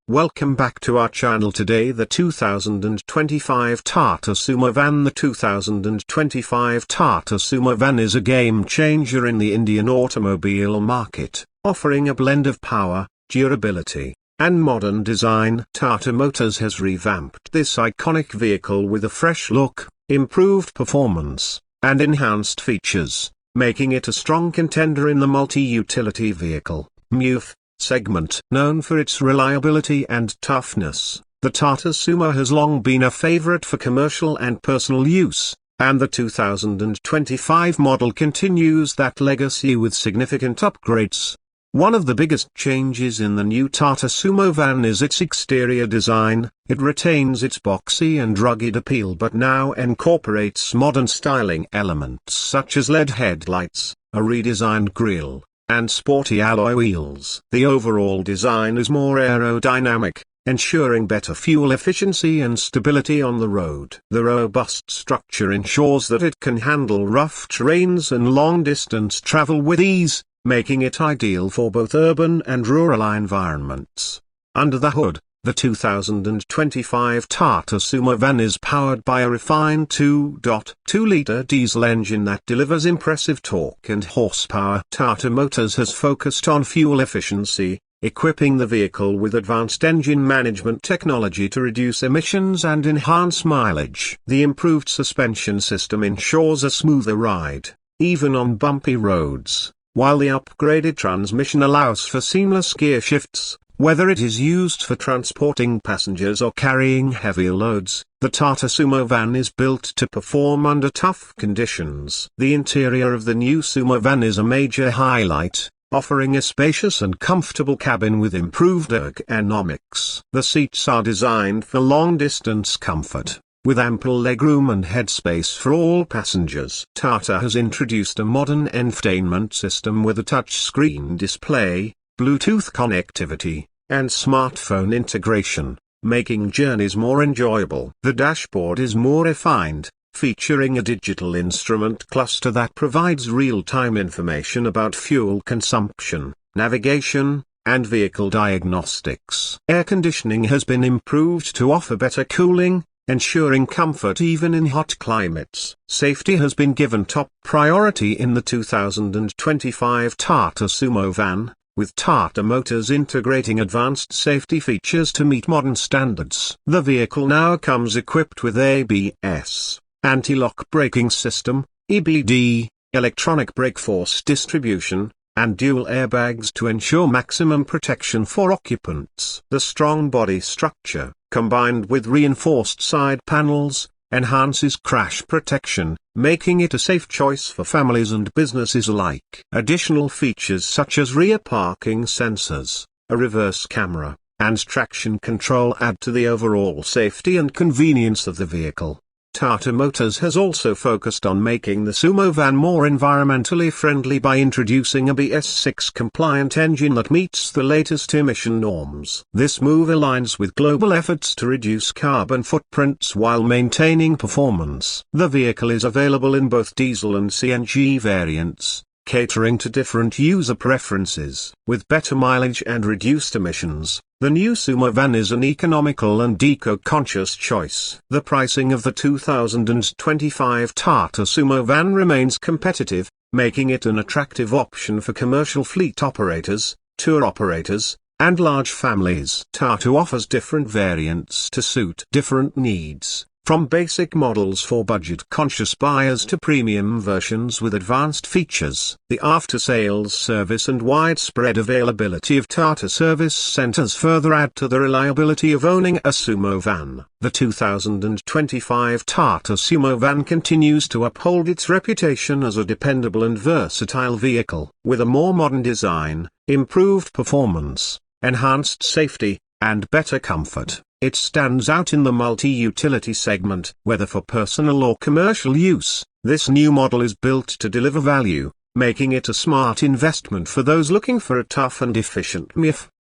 Welcome back to our channel. Today the 2025 Tata Sumo van. The 2025 Tata Sumo van is a game changer in the Indian automobile market, offering a blend of power, durability, and modern design. Tata Motors has revamped this iconic vehicle with a fresh look, improved performance, and enhanced features, making it a strong contender in the multi-utility vehicle (MUV) segment. Known for its reliability and toughness, the Tata Sumo has long been a favorite for commercial and personal use, and the 2025 model continues that legacy with significant upgrades. One of the biggest changes in the new Tata Sumo van is its exterior design. It retains its boxy and rugged appeal but now incorporates modern styling elements such as LED headlights, a redesigned grille, and sporty alloy wheels. The overall design is more aerodynamic, ensuring better fuel efficiency and stability on the road. The robust structure ensures that it can handle rough terrains and long-distance travel with ease, making it ideal for both urban and rural environments. Under the hood, the 2025 Tata Sumo van is powered by a refined 2.2-liter diesel engine that delivers impressive torque and horsepower. Tata Motors has focused on fuel efficiency, equipping the vehicle with advanced engine management technology to reduce emissions and enhance mileage. The improved suspension system ensures a smoother ride, even on bumpy roads, while the upgraded transmission allows for seamless gear shifts. Whether it is used for transporting passengers or carrying heavier loads, the Tata Sumo van is built to perform under tough conditions. The interior of the new Sumo van is a major highlight, offering a spacious and comfortable cabin with improved ergonomics. The seats are designed for long-distance comfort, with ample legroom and headspace for all passengers. Tata has introduced a modern infotainment system with a touchscreen display, Bluetooth connectivity, and smartphone integration, making journeys more enjoyable. The dashboard is more refined, featuring a digital instrument cluster that provides real-time information about fuel consumption, navigation, and vehicle diagnostics. Air conditioning has been improved to offer better cooling, ensuring comfort even in hot climates. Safety has been given top priority in the 2025 Tata Sumo van, with Tata Motors integrating advanced safety features to meet modern standards. The vehicle now comes equipped with ABS, anti-lock braking system, EBD, electronic brake force distribution, and dual airbags to ensure maximum protection for occupants. The strong body structure, combined with reinforced side panels, enhances crash protection, making it a safe choice for families and businesses alike. Additional features such as rear parking sensors, a reverse camera, and traction control add to the overall safety and convenience of the vehicle. Tata Motors has also focused on making the Sumo van more environmentally friendly by introducing a BS6 compliant engine that meets the latest emission norms. This move aligns with global efforts to reduce carbon footprints while maintaining performance. The vehicle is available in both diesel and CNG variants, catering to different user preferences. With better mileage and reduced emissions, the new Sumo van is an economical and eco-conscious choice. The pricing of the 2025 Tata Sumo van remains competitive, making it an attractive option for commercial fleet operators, tour operators, and large families. Tata offers different variants to suit different needs, from basic models for budget-conscious buyers to premium versions with advanced features. The after-sales service and widespread availability of Tata service centers further add to the reliability of owning a Sumo van. The 2025 Tata Sumo van continues to uphold its reputation as a dependable and versatile vehicle. With a more modern design, improved performance, enhanced safety, and better comfort, it stands out in the multi-utility segment. Whether for personal or commercial use, this new model is built to deliver value, making it a smart investment for those looking for a tough and efficient MIF.